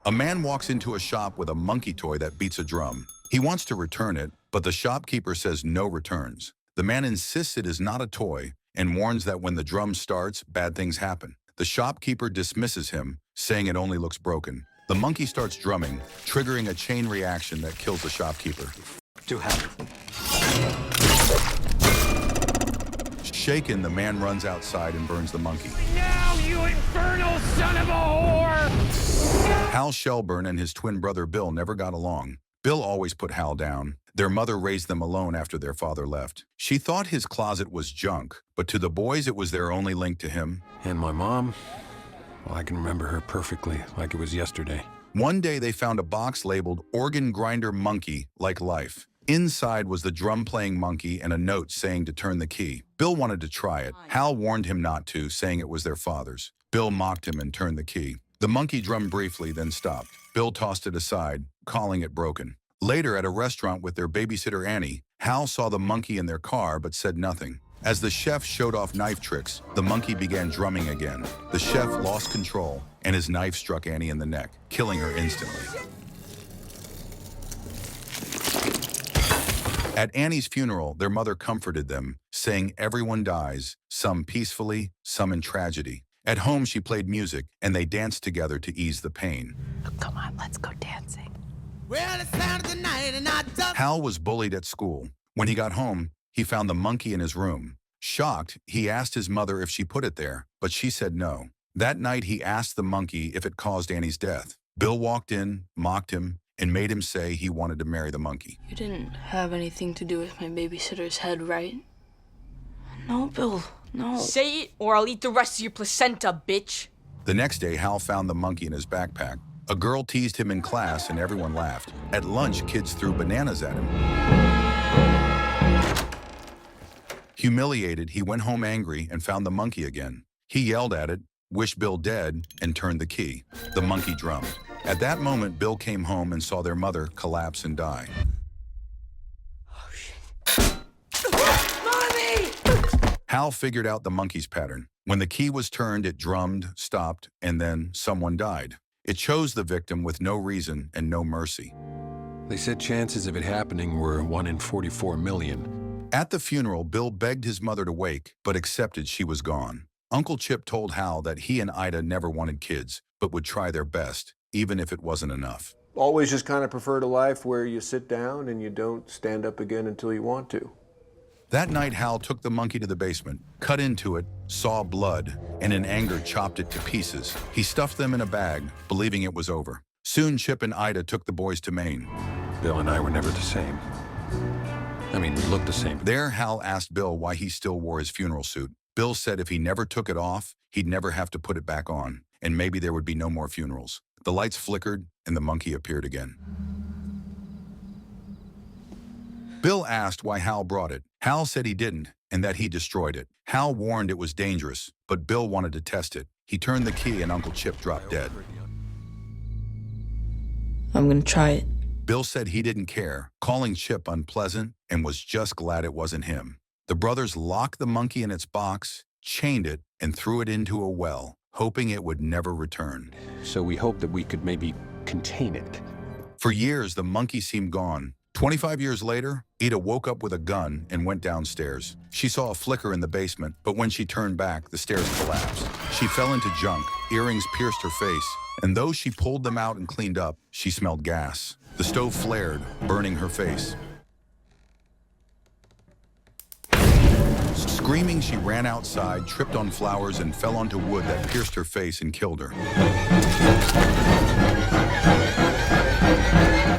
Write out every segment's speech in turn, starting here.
A man walks into a shop with a monkey toy that beats a drum. He wants to return it, but the shopkeeper says no returns. The man insists it is not a toy and warns that when the drum starts, bad things happen. The shopkeeper dismisses him, saying it only looks broken. The monkey starts drumming, triggering a chain reaction that kills the shopkeeper. To hell. Shaken, the man runs outside and burns the monkey. Now, you infernal son of a whore! Hal Shelburne and his twin brother Bill never got along. Bill always put Hal down. Their mother raised them alone after their father left. She thought his closet was junk, but to the boys it was their only link to him. And my mom? Well, I can remember her perfectly, like it was yesterday. One day they found a box labeled "Organ Grinder Monkey, Like Life." Inside was the drum-playing monkey and a note saying to turn the key. Bill wanted to try it. Hal warned him not to, saying it was their father's. Bill mocked him and turned the key. The monkey drummed briefly, then stopped. Bill tossed it aside, calling it broken. Later, at a restaurant with their babysitter Annie, Hal saw the monkey in their car but said nothing. As the chef showed off knife tricks, the monkey began drumming again. The chef lost control, and his knife struck Annie in the neck, killing her instantly. At Annie's funeral, their mother comforted them, saying everyone dies, some peacefully, some in tragedy. At home, she played music, and they danced together to ease the pain. Oh, come on, let's go dancing. Well, it's Saturday night and I just... Hal was bullied at school. When he got home, he found the monkey in his room. Shocked, he asked his mother if she put it there, but she said no. That night, he asked the monkey if it caused Annie's death. Bill walked in, mocked him, and made him say he wanted to marry the monkey. You didn't have anything to do with my babysitter's head, right? No, Bill, no. Say it, or I'll eat the rest of your placenta, bitch. The next day, Hal found the monkey in his backpack. A girl teased him in class and everyone laughed. At lunch, kids threw bananas at him. Humiliated, he went home angry and found the monkey again. He yelled at it, wished Bill dead, and turned the key. The monkey drummed. At that moment, Bill came home and saw their mother collapse and die. Oh, shit. Mommy! Hal figured out the monkey's pattern. When the key was turned, it drummed, stopped, and then someone died. It chose the victim with no reason and no mercy. They said chances of it happening were 1 in 44 million. At the funeral, Bill begged his mother to wake, but accepted she was gone. Uncle Chip told Hal that he and Ida never wanted kids, but would try their best, even if it wasn't enough. Always just kind of preferred a life where you sit down and you don't stand up again until you want to. That night, Hal took the monkey to the basement, cut into it, saw blood, and in anger chopped it to pieces. He stuffed them in a bag, believing it was over. Soon, Chip and Ida took the boys to Maine. Bill and I were never the same. I mean, we looked the same. There, Hal asked Bill why he still wore his funeral suit. Bill said if he never took it off, he'd never have to put it back on, and maybe there would be no more funerals. The lights flickered, and the monkey appeared again. Bill asked why Hal brought it. Hal said he didn't, and that he destroyed it. Hal warned it was dangerous, but Bill wanted to test it. He turned the key and Uncle Chip dropped dead. I'm gonna try it. Bill said he didn't care, calling Chip unpleasant, and was just glad it wasn't him. The brothers locked the monkey in its box, chained it, and threw it into a well, hoping it would never return. So we hoped that we could maybe contain it. For years, the monkey seemed gone. 25 years later, Ida woke up with a gun and went downstairs. She saw a flicker in the basement, but when she turned back, the stairs collapsed. She fell into junk, earrings pierced her face, and though she pulled them out and cleaned up, she smelled gas. The stove flared, burning her face. Screaming, she ran outside, tripped on flowers, and fell onto wood that pierced her face and killed her.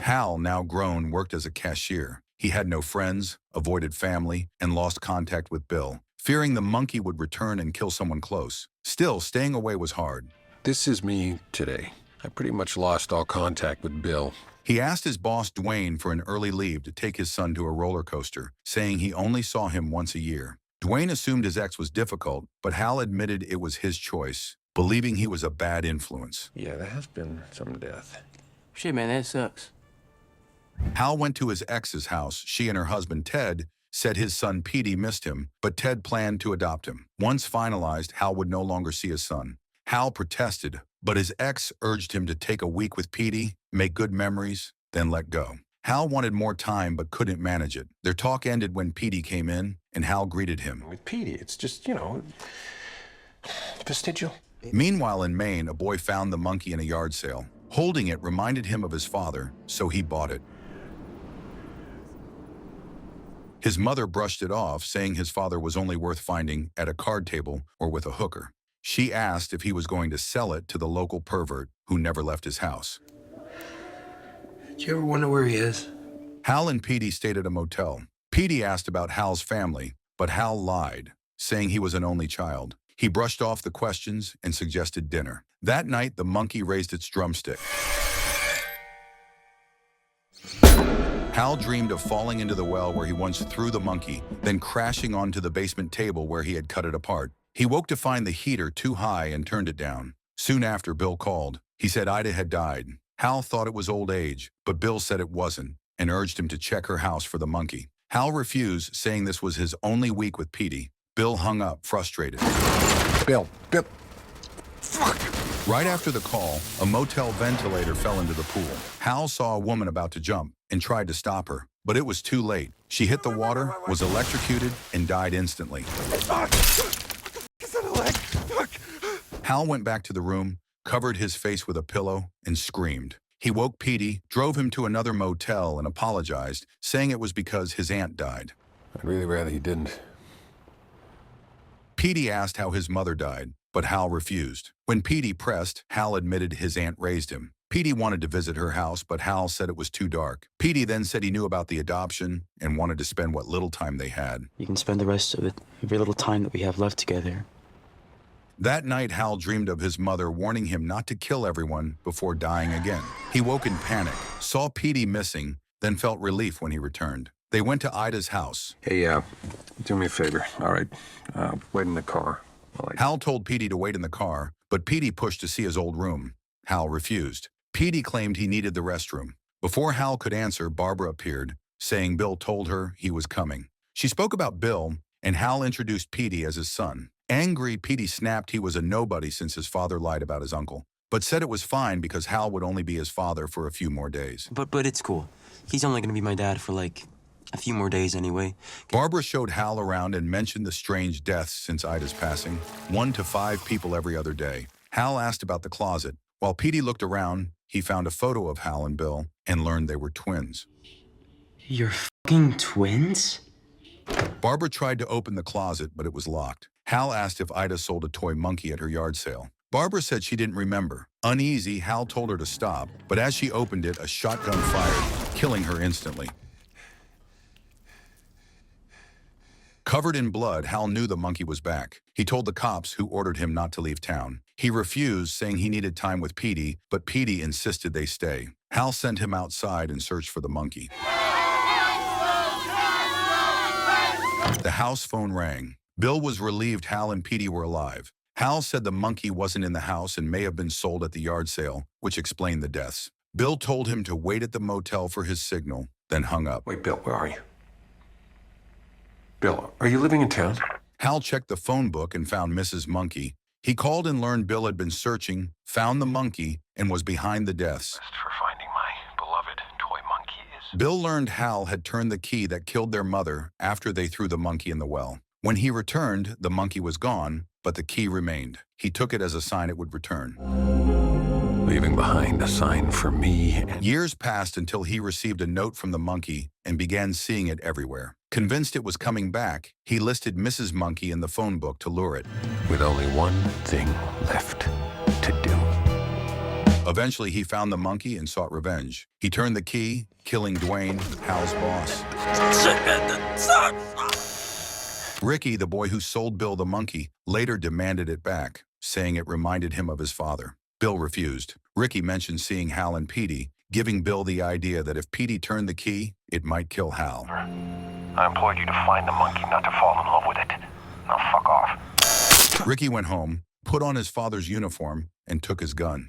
Hal, now grown, worked as a cashier. He had no friends, avoided family, and lost contact with Bill, fearing the monkey would return and kill someone close. Still, staying away was hard. This is me today. I pretty much lost all contact with Bill. He asked his boss, Dwayne, for an early leave to take his son to a roller coaster, saying he only saw him once a year. Dwayne assumed his ex was difficult, but Hal admitted it was his choice, believing he was a bad influence. Yeah, there has been some death. Shit, man, that sucks. Hal went to his ex's house. She and her husband, Ted, said his son Petey missed him, but Ted planned to adopt him. Once finalized, Hal would no longer see his son. Hal protested, but his ex urged him to take a week with Petey, make good memories, then let go. Hal wanted more time but couldn't manage it. Their talk ended when Petey came in, and Hal greeted him. With Petey, it's just, vestigial. Meanwhile, in Maine, a boy found the monkey in a yard sale. Holding it reminded him of his father, so he bought it. His mother brushed it off, saying his father was only worth finding at a card table or with a hooker. She asked if he was going to sell it to the local pervert who never left his house. Do you ever wonder where he is? Hal and Petey stayed at a motel. Petey asked about Hal's family, but Hal lied, saying he was an only child. He brushed off the questions and suggested dinner. That night, the monkey raised its drumstick. Hal dreamed of falling into the well where he once threw the monkey, then crashing onto the basement table where he had cut it apart. He woke to find the heater too high and turned it down. Soon after, Bill called. He said Ida had died. Hal thought it was old age, but Bill said it wasn't and urged him to check her house for the monkey. Hal refused, saying this was his only week with Petey. Bill hung up, frustrated. Bill. Fuck! Right after the call, a motel ventilator fell into the pool. Hal saw a woman about to jump and tried to stop her, but it was too late. She hit the water, was electrocuted, and died instantly. Fuck! Is that a leg? Fuck! Hal went back to the room, covered his face with a pillow, and screamed. He woke Petey, drove him to another motel, and apologized, saying it was because his aunt died. I'd really rather he didn't. Petey asked how his mother died, but Hal refused. When Petey pressed, Hal admitted his aunt raised him. Petey wanted to visit her house, but Hal said it was too dark. Petey then said he knew about the adoption and wanted to spend what little time they had. You can spend the rest of it, every little time that we have left together. That night, Hal dreamed of his mother warning him not to kill everyone before dying again. He woke in panic, saw Petey missing, then felt relief when he returned. They went to Ida's house. Hey, do me a favor, all right? Wait in the car. Hal told Petey to wait in the car, but Petey pushed to see his old room. Hal refused. Petey claimed he needed the restroom. Before Hal could answer, Barbara appeared, saying Bill told her he was coming. She spoke about Bill, and Hal introduced Petey as his son. Angry, Petey snapped he was a nobody since his father lied about his uncle, but said it was fine because Hal would only be his father for a few more days. But it's cool. He's only gonna be my dad for like a few more days anyway. Barbara showed Hal around and mentioned the strange deaths since Ida's passing, 1 to 5 people every other day. Hal asked about the closet. While Petey looked around, he found a photo of Hal and Bill and learned they were twins. You're fucking twins? Barbara tried to open the closet, but it was locked. Hal asked if Ida sold a toy monkey at her yard sale. Barbara said she didn't remember. Uneasy, Hal told her to stop, but as she opened it, a shotgun fired, killing her instantly. Covered in blood, Hal knew the monkey was back. He told the cops, who ordered him not to leave town. He refused, saying he needed time with Petey, but Petey insisted they stay. Hal sent him outside and searched for the monkey. The house phone rang. Bill was relieved Hal and Petey were alive. Hal said the monkey wasn't in the house and may have been sold at the yard sale, which explained the deaths. Bill told him to wait at the motel for his signal, then hung up. Wait, Bill, where are you? Bill, are you living in town? Hal checked the phone book and found Mrs. Monkey. He called and learned Bill had been searching, found the monkey, and was behind the deaths. Best for finding my beloved toy monkey is... Bill learned Hal had turned the key that killed their mother after they threw the monkey in the well. When he returned, the monkey was gone, but the key remained. He took it as a sign it would return. Leaving behind a sign for me. Years passed until he received a note from the monkey and began seeing it everywhere. Convinced it was coming back, he listed Mrs. Monkey in the phone book to lure it. With only one thing left to do. Eventually, he found the monkey and sought revenge. He turned the key, killing Dwayne, Hal's boss. Ricky, the boy who sold Bill the monkey, later demanded it back, saying it reminded him of his father. Bill refused. Ricky mentioned seeing Hal and Petey, giving Bill the idea that if Petey turned the key, it might kill Hal. I implored you to find the monkey, not to fall in love with it. Now fuck off. Ricky went home, put on his father's uniform, and took his gun.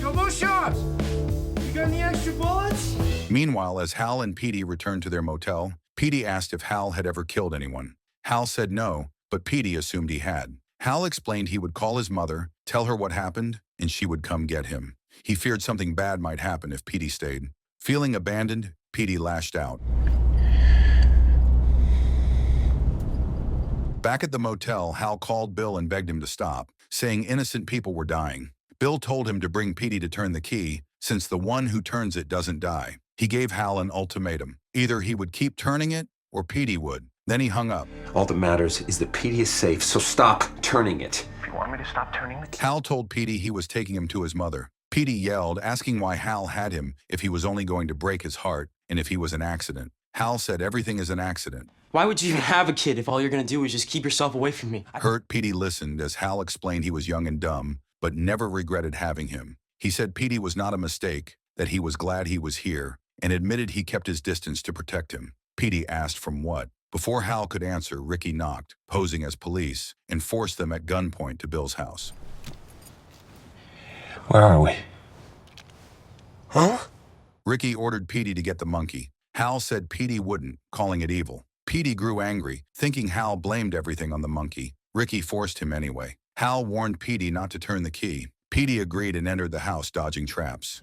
Yo, move shots! You got any extra bullets? Meanwhile, as Hal and Petey returned to their motel, Petey asked if Hal had ever killed anyone. Hal said no, but Petey assumed he had. Hal explained he would call his mother, tell her what happened, and she would come get him. He feared something bad might happen if Petey stayed. Feeling abandoned, Petey lashed out. Back at the motel, Hal called Bill and begged him to stop, saying innocent people were dying. Bill told him to bring Petey to turn the key, since the one who turns it doesn't die. He gave Hal an ultimatum. Either he would keep turning it, or Petey would. Then he hung up. All that matters is that Petey is safe, so stop turning it. If you want me to stop turning the key... Hal told Petey he was taking him to his mother. Petey yelled, asking why Hal had him, if he was only going to break his heart, and if he was an accident. Hal said everything is an accident. Why would you even have a kid if all you're gonna do is just keep yourself away from me? Hurt, Petey listened as Hal explained he was young and dumb, but never regretted having him. He said Petey was not a mistake, that he was glad he was here, and admitted he kept his distance to protect him. Petey asked from what? Before Hal could answer, Ricky knocked, posing as police, and forced them at gunpoint to Bill's house. Where are we? Huh? Ricky ordered Petey to get the monkey. Hal said Petey wouldn't, calling it evil. Petey grew angry, thinking Hal blamed everything on the monkey. Ricky forced him anyway. Hal warned Petey not to turn the key. Petey agreed and entered the house, dodging traps.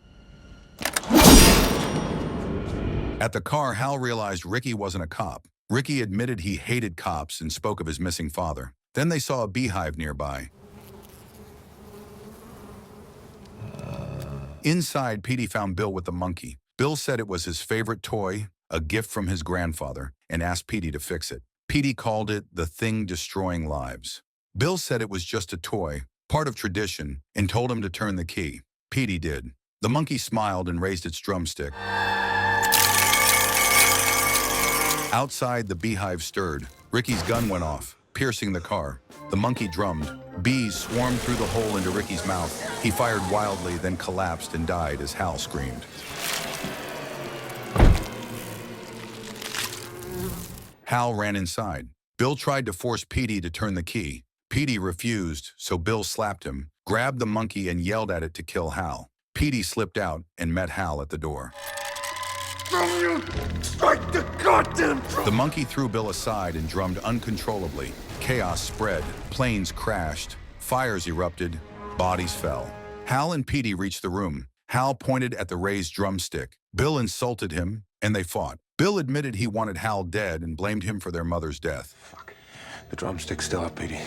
At the car, Hal realized Ricky wasn't a cop. Ricky admitted he hated cops and spoke of his missing father. Then they saw a beehive nearby. Inside, Petey found Bill with the monkey. Bill said it was his favorite toy, a gift from his grandfather, and asked Petey to fix it. Petey called it the thing destroying lives. Bill said it was just a toy, part of tradition, and told him to turn the key. Petey did. The monkey smiled and raised its drumstick. Outside, the beehive stirred. Ricky's gun went off, piercing the car. The monkey drummed. Bees swarmed through the hole into Ricky's mouth. He fired wildly, then collapsed and died as Hal screamed. Hal ran inside. Bill tried to force Petey to turn the key. Petey refused, so Bill slapped him, grabbed the monkey, and yelled at it to kill Hal. Petey slipped out and met Hal at the door. Strike the goddamn drum! The monkey threw Bill aside and drummed uncontrollably. Chaos spread, planes crashed, fires erupted, bodies fell. Hal and Petey reached the room. Hal pointed at the raised drumstick. Bill insulted him, and they fought. Bill admitted he wanted Hal dead and blamed him for their mother's death. Fuck. The drumstick's still up, Petey.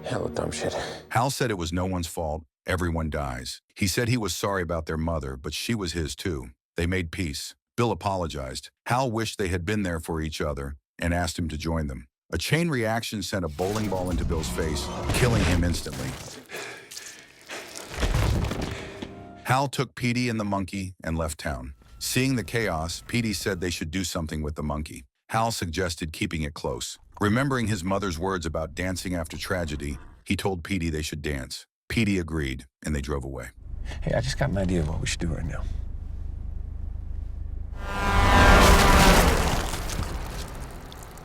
Hell of dumb shit. Hal said it was no one's fault. Everyone dies. He said he was sorry about their mother, but she was his too. They made peace. Bill apologized. Hal wished they had been there for each other and asked him to join them. A chain reaction sent a bowling ball into Bill's face, killing him instantly. Hal took Petey and the monkey and left town. Seeing the chaos, Petey said they should do something with the monkey. Hal suggested keeping it close. Remembering his mother's words about dancing after tragedy, he told Petey they should dance. Petey agreed, and they drove away. Hey, I just got an idea of what we should do right now.